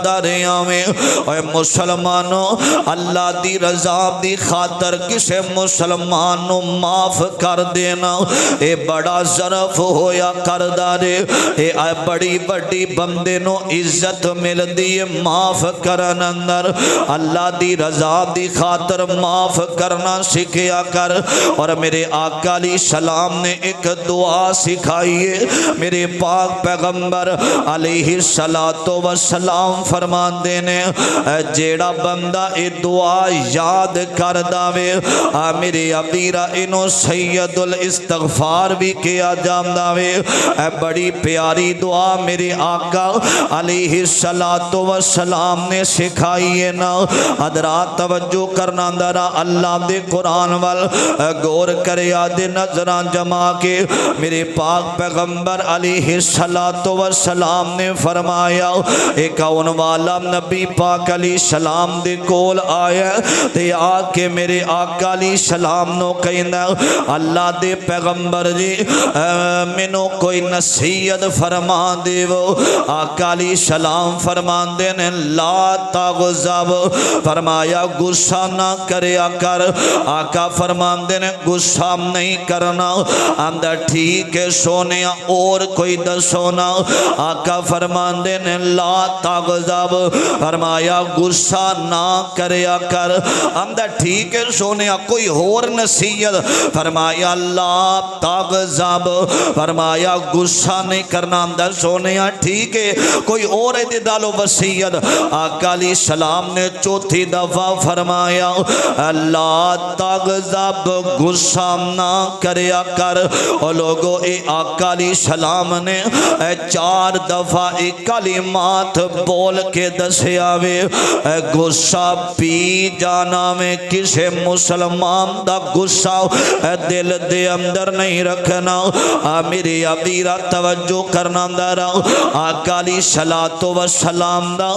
داریاں میں اے مسلمانوں اللہ دی رضا دی خاطر کسے مسلمانوں معاف کر دینا اے بڑا ظرف ہویا کر دارے اے بڑی بڑی بندے نو عزت مل دی معاف کرن اندر اللہ دی رضا دی خاطر معاف کرنا سکھیا کر اور میرے آقا علیہ السلام نے ایک دعا سکھائی ہے میرے پاک پیغمبر علیہ السلام فرمان دینے جیڑا بندہ اے دعا یاد کر داوے میرے ابیرہ انو سید الاستغفار بھی کیا جام داوے بڑی پیاری دعا میرے آقا علیہ السلام نے سکھائی ہے نا حضرات توجہ کرنا درہ اللہ دے قرآن وال غور کرے آدھے نظران جما کے میرے پاک پیغمبر علیہ السلام نے فرمایا ایک اون والا نبی پاک علیہ السلام دے کول آیا تے آکے میرے آقا علیہ السلام نو کہنا اللہ دے پیغمبر جی منو کوئی نصیحت فرما دے وہ آقا علیہ السلام فرمان دینے لا تغضب فرمایا غصہ نہ کریا کر آقا فرمان دینے غصہ نہیں کرنا اندر ٹھیک ہے سونے اور کوئی دسونا آقا فرمان دینے لا تغضب فرمایا غصہ نہ کریا کر اندر ٹھیک ہے سونے کوئی اور نصیحت فرمایا لا تغضب فرمایا غصہ نہیں کرنا اندر سونے ٹھیک ہے کوئی اور ڈالو وصیت آقا علیہ السلام نے چوتھی دفعہ فرمایا لا تغضب غصہ نہ کریا کر اور لوگوں اے آقا علیہ السلام نے 4 دفعہ ایک کلمات بول کے دسیا وے غصہ پی جانا میں کسے مسلمان دا غصہ دل دے اندر نہیں رکھنا میری ابیرہ توجہ کرنا دارا آقا علیہ السلام دا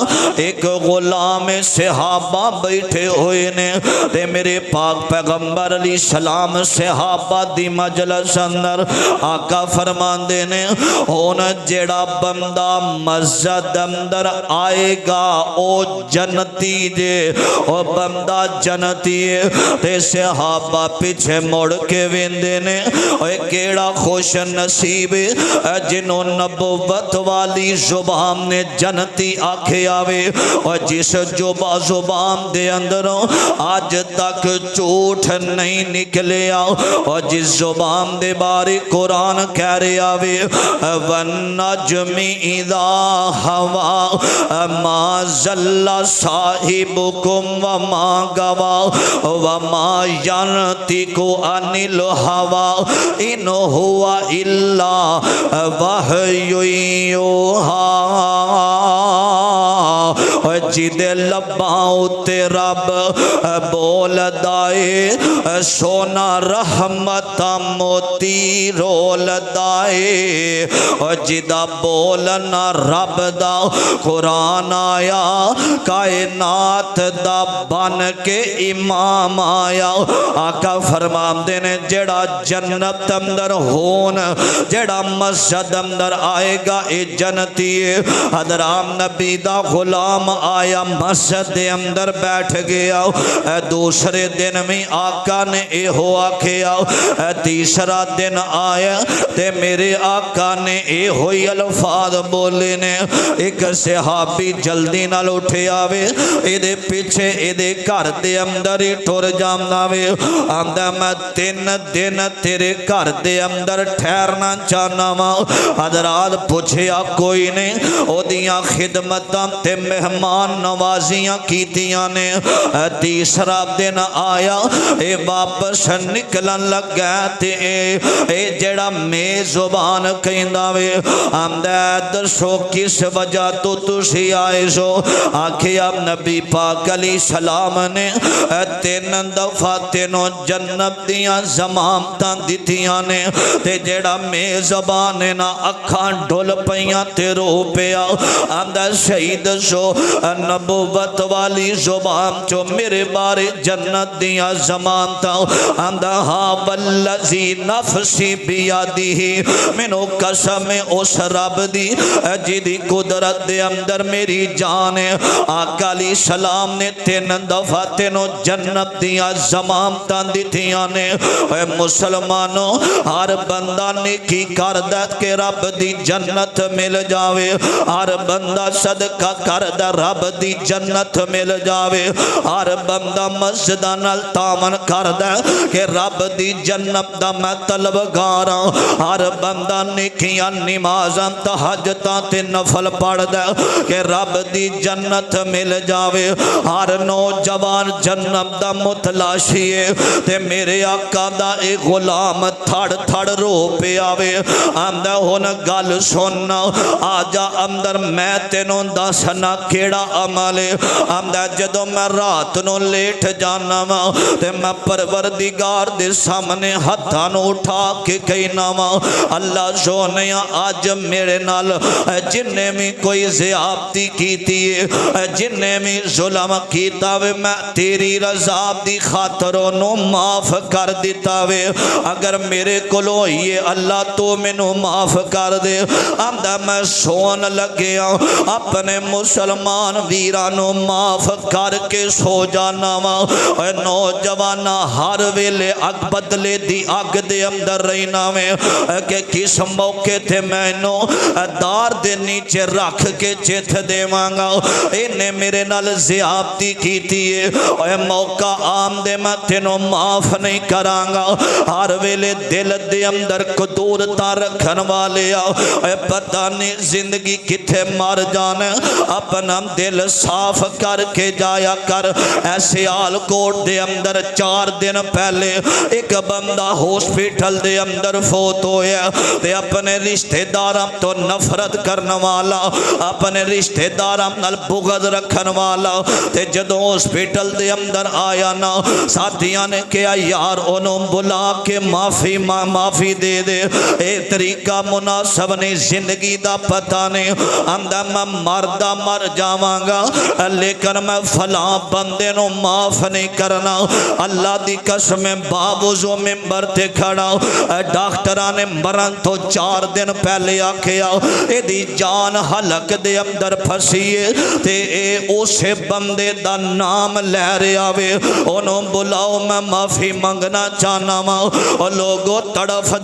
ایک غلام صحابہ بیٹھے ہوئے نے تے میرے پاک پیغمبر علیہ السلام صحابہ دی مجلس اندر آقا فرمان دینے ہون جیڑا بندہ مسجد اندر آئے گا او جنتی جے او بندہ جنتی تے صحابہ پیچھے موڑ کے ویندے نے اے کیڑا خوش نصیب جنہوں نبوت والی زبان نے جنتی آکھے آوے اور جس زبان دے اندروں آج تک جھوٹ نہیں نکلے آؤ اور جس زبان دے بارے قرآن کہہ رہے آوے وَالنَّجْمِ إِذَا هَوَى مَا ضَلَّ صَاحِبُكُمْ وَمَا غَوَى وَمَا يَنْطِقُ عَنِ الْهَوَى إِنْ هُوَ إِلَّا وَحْيٌ يُوحَىٰ جدے لباؤں تے رب بول دائے سونا رحمت موتی رول دائے جدہ بولنا رب دا قرآن آیا کائنات دا بن کے امام آیا آقا فرمان دینے جڑا جنت اندر ہون جڑا مسجد اندر آئے گا اے جنتی حضرام نبی دا غلام آیا مسجد اندر بیٹھ گیا دوسرے دن میں آقا نے اے ہوا کیا تیسرا دن آیا تے میرے آقا نے اے ہوئی الفاظ بولے نے ایک صحابی جلدی نہ لوٹے آوے اے دے پیچھے اے دے گھر دے اندر ہی ٹور جامنا وے آمدہ میں 3 دن تیرے گھر دے اندر ٹھہرنا چاہنا وا حضرات پوچھیا کوئی نہیں او دیاں خدمتاں تے مہمان نوازیاں کیتیاں نے تیسرا دن آیا اے واپس نکلن لگ گئے تے اے جڑا میں زبان کہندا وے آمدہ درسو کس وجہ تو تسی آئے سو آکھے اب نبی پاک علیہ السلام نے 3 دفعہ تینوں جنت دیاں زمامتاں دیتیاں نے تے جڑا میں زبان نا اکھاں ڈھول پیاں تے رو پیا آمدہ شہید سو نبوت والی زبان چو میرے بارے جنت دیا زمانتا آندہ ہاں والذی نفسی بیادی منو قسم اس رب دی جدی قدرت دے اندر میری جان ہے آقا علیہ السلام نے 3 دفعہ تینوں جنت دیا زمانتا دیتیاں نے اے مسلمانوں ہر بندہ نیکی کردت کے رب دی جنت مل جاوے ہر بندہ صدقہ کردت رب دی جنت مل جاوے ہر بندہ مسجدہ نال تامن کردت کہ رب دی جنت دا میں طلبگاراں ہر بندہ نیکیاں نمازاں تہجداں تے نفل پڑھ دے کہ رب دی جنت مل جاوے ہر نوجوان جنت دا متلاشی ہے تے میرے آقا دا ایک غلام تھڑ تھڑ رو پہ آوے آمدہ ہون گل سننا آجا اندر میں تینوں دسنا کیڑا عملے آمدہ جدو میں رات نو لیٹ جانا وا تے میں پروردگار دے سامنے ہتھانو اٹھا کے کہنا وا اللہ سونیا آج میرے نال جننے میں کوئی زیادتی کیتی ہے جننے میں ظلم کیتا وے میں تیری رضا دی خاطروں نو معاف کر دیتا وے اگر میرے کلو یہ اللہ تو منو معاف کر دے آمدہ میں سون لگیا اپنے مسلمان ویرانو معاف کر کے سو جانا وا اے نوجوانا ہر ویلے اگ بدلے دی اگ دے اندر رہنا میں کہ کس موقع تھے میں نو دار دے نیچے رکھ کے چیتھ دے مانگا انہیں میرے نال زیادتی کیتی ہے اے موقع آم دے میں تینوں معاف نہیں کرانگا ہر ویلے دل دے اندر قدور تا رکھن والے اے پتہ نہیں زندگی کتھے مار جانے اپنا دل صاف کر کے جایا کر ایسے آل کوٹ دے اندر 4 دن پہلے ایک بندہ ہاسپٹل دے اندر فوت ہویا تے اپنے رشتہ داراں تو نفرت کرنے والا اپنے رشتہ داراں نال بغض رکھن والا تے جدو ہاسپٹل دے اندر آیا نا ساتھیاں نے کہا یار انہوں بلا کے معافی دے دے اے طریقہ مناسب نہیں زندگی دا پتہ نہیں اندہ میں مردہ مر جاواں گا لیکن میں فلاں بندے نو معاف نہیں کرنا اللہ دی قسم باوضو ممبر تے کھڑا ڈاکٹران نے مرن تو 4 دن پہلے آکھیا اے دی جان حلق دے اندر پھسیے تے اے اسے بندے دا نام لے رہے آوے انہوں بلاؤ میں معافی منگنا چاہنا ماں لوگوں تڑف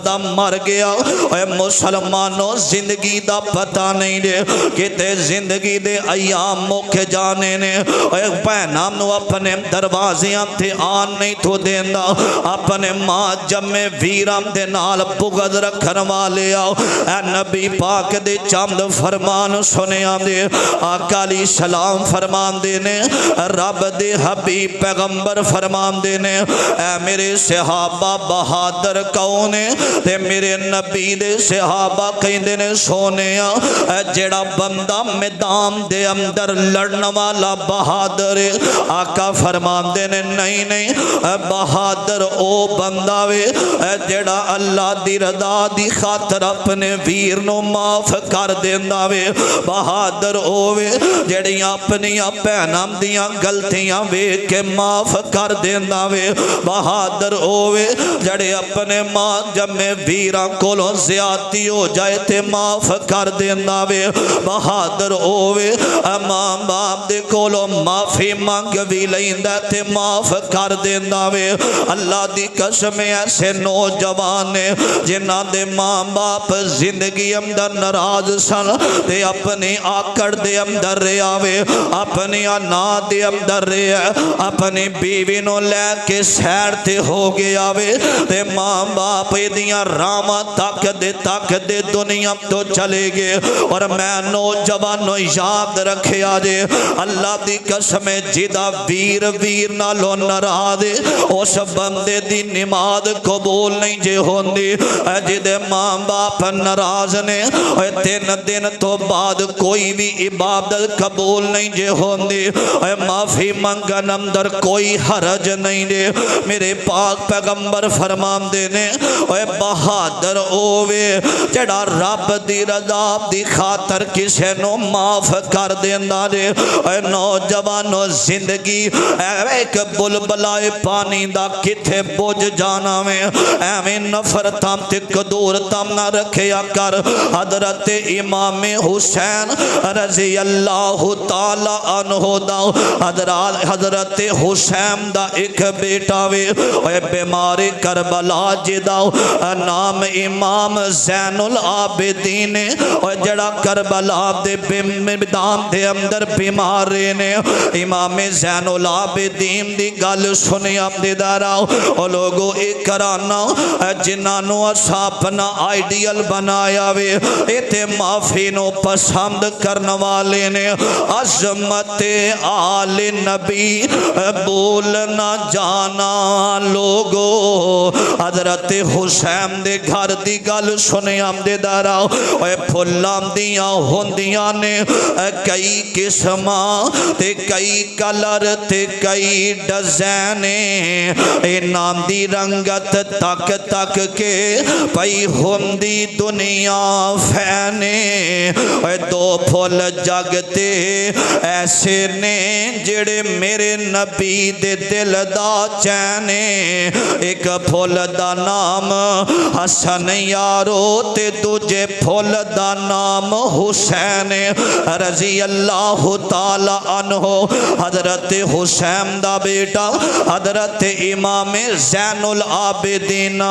دا مر گیا اے مسلمانوں زندگی دا پتہ نہیں دے کہ تے زندگی دے ایام موکے جانے نے اے بہنام نو اپنے دروازیاں تے آن نہیں تو دیندہ اپنے ماں جمع ویرام دے نال بغض رکھن والے آؤ اے نبی پاک دے چاند فرمان سنے آمدے آقا علیہ السلام فرمان دینے رب دے حبیب پیغمبر فرمان دینے اے میرے صحابہ بہادر کونے تے میرے نبی دے صحابہ کہیں دینے سونے اے جڑا بندہ میدان دے اندر لڑن والا بہادر آقا فرمان دینے نہیں اے بہادر او بندہ وے اے جڑا اللہ دی رضا دی خاطر اپنے ویر نو معاف کر دیندہ وے بہادر ہوئے جڑیاں اپنیاں پہنام دیاں گلتیاں وے کے معاف کر دیندہ وے بہادر ہوئے جڑے اپنے ماں جمع ویران کولوں زیادتی ہو جائے تے معاف کر دیندہ وے بہادر ہوئے ماں باپ دے کولوں معافی مانگ بھی لیندہ تے معاف کر دیندہ وے اللہ دی قسم ایسے نوجوان جنہ دے ماں باپ زندگی اندر نراز سن تے اپنی آکڑ دے اندر رہے آوے اپنی انا دے اندر رہے اپنی بیوی نو لے کے سیر تے ہو گیا آوے تے ماں باپ دیاں راما تک دے دنیا تو چلے گئے اور میں نوجوانو یاد رکھے آجے اللہ دی قسم جدا ویر نالو نراز اس بندے دی نماز قبول نہیں جے ہوندی جدے ماں باپ نراز نے 3 دن تو بعد کوئی بھی عبادت قبول نہیں جے ہوندی معافی منگن اندر کوئی حرج نہیں دے میرے پاک پیغمبر فرمان دینے بہادر اوے جڑا رب دی رضا دی خاطر کسے نو معاف کر دیندا جے اے نوجوانو زندگی ایک بلبلائے پانی دا کتھے بوجھ جانا میں ایویں نفرتاں تے قدورتاں نہ رکھیا کر حضرت امام حسین رضی اللہ تعالی عنہ دا حضرت حسین دا ایک بیٹا وے اے بیمار کربلا جدا نام امام زین العابدین اے جڑا کربلا دے میدان دے اندر بیمار نے امام زین العابدین دی گل سنی آمدے دارا او لوگو ایک کرانا جنانو اسا اپنا آئیڈیل بنایا وے ایتے معافی نو پسند کرنے والے نے عظمت آل نبی بول نہ جانا لوگو حضرت حسین دے گھر دی گل سنے آمدے دارا اے پھلام دیاں ہوندیاں نے کئی قسماں تے کئی کلر تے کئی ڈزینے اے نام دی رنگت تک تک کے پئی ہوندی دنیا فینے اے دو پھول جگتے ایسے نے جڑے میرے نبی دے دل دا چینے ایک پھول دا نام حسن یارو تے دوجے پھول دا نام حسین رضی اللہ تعالی عنہ حضرت حسین دا بیٹا حضرت امام زین العابدین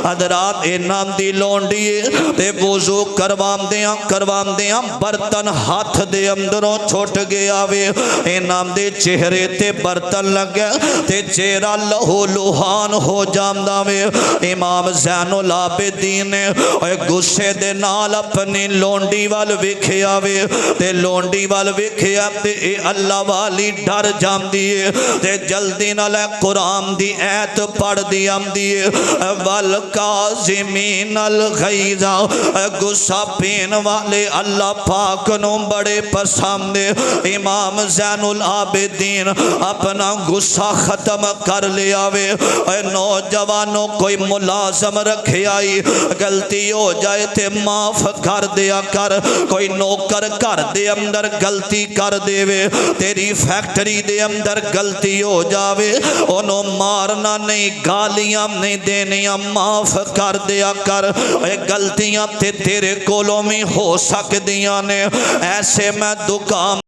حضرات نام دی لونڈی تے وضو کروام دیاں برتن ہاتھ دے اندروں چھوٹ گیا وے نام دے چہرے تے برتن لگے تے چہرہ لہو لوہان ہو جامدہ وے امام زین العابدین غصے دے نال اپنی لونڈی وال وکھیا وے تے لونڈی وال وکھیا تے اے اللہ والی ڈر جام دیئے تے جلدی نال قرآن دی ایت پڑھ دی ہم دیئے والکاظمین الغیظ غصہ پین والے اللہ پاک نو بڑے پسند امام زین العابدین اپنا غصہ ختم کر لیا وے اے نوجوانوں کوئی ملازم رکھے آئی غلطی ہو جائے تے معاف کر دیا کر کوئی نوکر کر دے اندر غلطی کر دے وے تیری فیکٹری دے اندر غلطی ہو جاوے انہوں مارنا نہیں گالیاں نہیں دینیاں معاف کر دیا کر اے غلطیاں تے تیرے کولوں میں ہو سکدیاں نے ایسے میں دکان